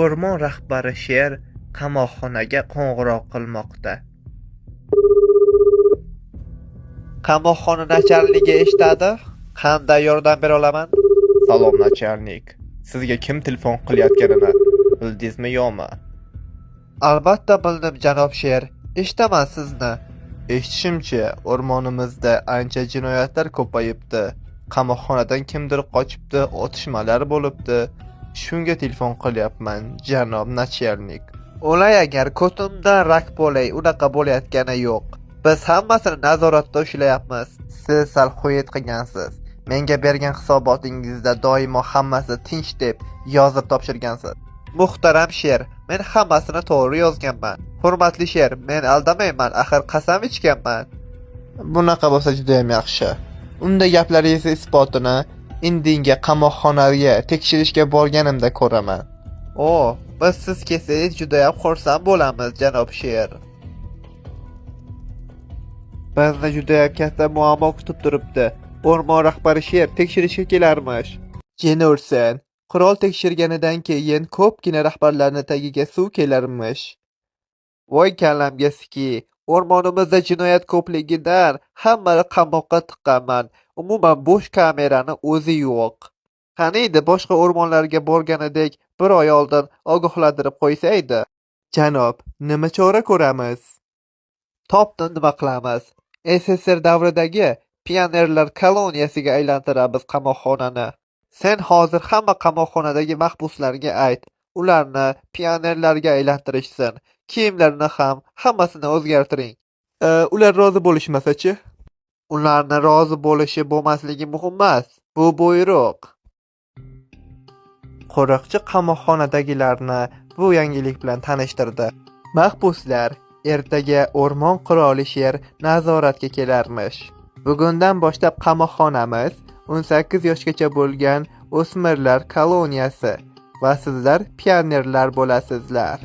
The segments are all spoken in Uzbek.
O'rmon rahbari sher qamoqxonaga qo'ng'iroq qilmoqda. Qamoqxona nachalnigi eshitadi. Qanday yordam bera olaman? Salom nachalnik. Sizga kim telefon qilayotganini bildingizmi yo'qmi? Albatta bildim janob sher. Eshitaman sizni. Eshitishimcha, o'rmonimizda ancha jinoyatlar ko'payibdi. Qamoqxonadan kimdir qochibdi, otishmalar bo'libdi. Shunga telefon qilyapman, janob nachalnik. O'lay agar ko'timdan rak bo'lay, unaqa bo'layotgani yo'q. Biz hammasini nazoratda ushlayapmiz. Siz sal qo'yit qilgansiz. Menga bergan hisobotingizda doimo hammasi tinch deb yozib topshirgansiz. Muhtaram sher, men hammasini to'g'ri yozganman. Hurmatli sher, men aldamayman, axir qasam ichganman. Bunaqa bo'lsa juda ham yaxshi. Unda gaplaringiz isbotini indinga qamoqxonaga tekshirishga borganimda ko'raman. Biz siz kelsangiz juda ham xursand bo'lamiz, janob sher. Bizni juda ham katta muammo kutib turibdi. O'rmon rahbari sher tekshirishga kelarmish. Jenursen, qirol tekshirganidan keyin ko'pgina rahbarlarning tagiga suv kelarmish. Voy kallamgaski, o'rmonimizda jinoyat ko'pligidan hammani qamoqqa tiqqanman. Umuman bo'sh kamerani o'zi yo'q. Qaniydi boshqa o'rmonlarga borganidek bir oy oldin ogohlantirib qo'ysaydi. Janob, nima chora ko'ramiz? Topdim, nima qilamiz? SSR davridagi pionerlar koloniyasiga aylantiramiz qamoqxonani. Sen hozir hamma qamoqxonadagi mahbuslarga ayt, ularni pionerlarga aylantirishsin. Kiyimlarini ham hammasini o'zgartiring. Ular rozi bo'lishmasa-chi? Ularni rozi bo'lishi bo'lmasligi muhim emas. Bu buyruq. Qo'riqchi qamoqxonadagilarni bu yangilik bilan tanishtirdi. Mahbuslar, ertaga o'rmon qiroli sher nazoratga kelarmish. Bugundan boshlab qamoqxonamiz 18 yoshgacha bo'lgan o'smirlar koloniyasi va sizlar pionerlar bo'lasizlar.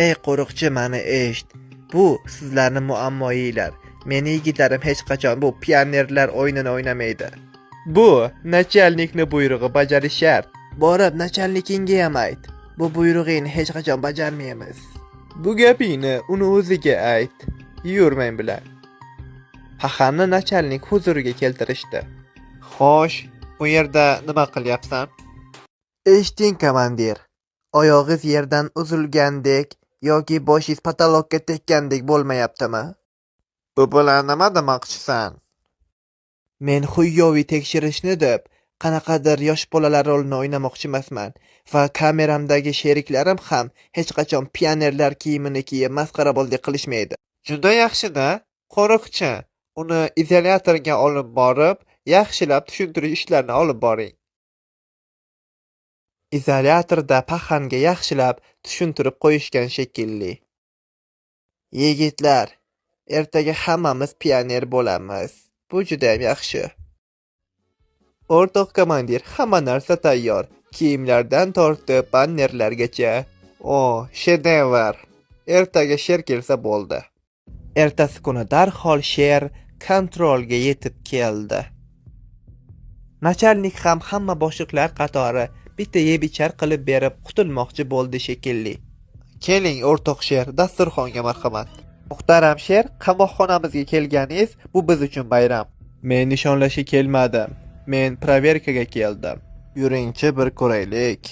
Ey qo'riqchi, mani eshit. Bu sizlarning muammoinglar. Meni yigitlarim hech qachon bu pionerlar o'yinini o'ynamaydi. Bu nachalnikning buyrug'i bajarish shart. Borib nachalnikingga ham ayt. Bu buyrug'ingni hech qachon bajarmaymiz. Bu gapingni uni o'ziga ayt. Yur men bilan. Paxanni nachalnik huzuriga keltirishdi. Xo'sh, bu yerda nima qilyapsan? Eshiting, komandir. Oyog'ingiz yerdan uzilgandek yoki boshingiz patologga tekkandek bo'lmayaptimi? Bu bilan nima demoqchisan? Men xuyoviy tekshirishni deb qanaqadir yosh bolalar rolini o'ynamoqchi emasman va kameramdagi sheriklarim ham hech qachon pionerlar kiyimini kiyib masxarabozlik qilishmaydi. Juda yaxshi-da, qo'riqchi. Uni izolyatorga olib borib, yaxshilab tushuntirish ishlarini olib boring. Izolyatorda paxanga yaxshilab tushuntirib qo'yishgan shekilli. Yigitlar, ertaga hammamiz pioner bo'lamiz. Bu juda ham yaxshi. O'rtoq komandir, hamma narsa tayyor. Kiyimlardan tortib bannerlargacha. Shedevr. Ertaga sher kelsa bo'ldi. Ertasi kuni darhol sher kontrolga yetib keldi. Nachalnik ham hamma boshliqlar qatori bitta yeb-ichar qilib berib qutulmoqchi bo'ldi shekilli. Keling o'rtoq sher, dasturxonga marhamat. Muhtaram sher, qamoqxonamizga kelganingiz bu biz uchun bayram. Men nishonlashga kelmadim. Men proverkaga keldim. Yuringchi bir ko'raylik.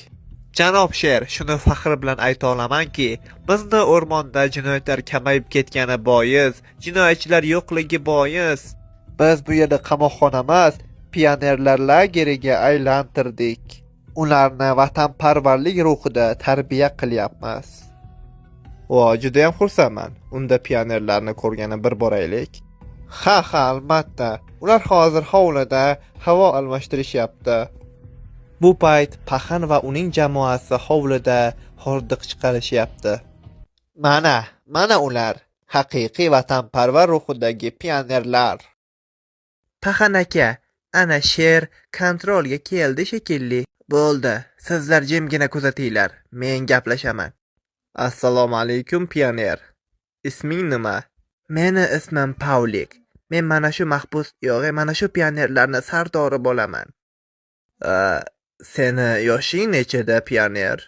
Janob sher, shuni faxr bilan ayta olamanki, bizni o'rmonda jinoyatlar kamayib ketgani bois, jinoyatchilar yo'qligi bois, biz bu yerda qamoqxona emas, pionerlar lageriga aylantirdik. Ularni vatanparvarlik ruhida tarbiya qilyapmiz. Juda ham xursandman. Unda pionerlarni ko'rgani bir boraylik. Ha, albatta. Ular hozir hovlida havo almashtirishyapti. Bu payt Paxan va uning jamoasi hovlida hordiq chiqarishyapti. Mana ular, haqiqiy vatanparvar ruhidagi pionerlar. Paxan aka, ana sher kontrolga keldi shekilli. Bo'ldi, sizlar jimgina kuzatinglar, men gaplashaman. Assalomu alaykum pioner. Isming nima? Meni ismim Paulik. Men mana shu mahbus, mana shu pionerlarning sardori bo'laman. Seni yoshing nechida pioner?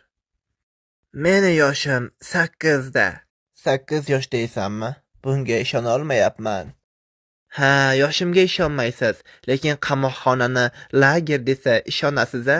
Meni yoshim 8da. 8 yosh deysanmi? Bunga ishona olmayapman. Ha, yoshimga ishonmaysiz, lekin qamoqxonani lager desa ishonasiz-a?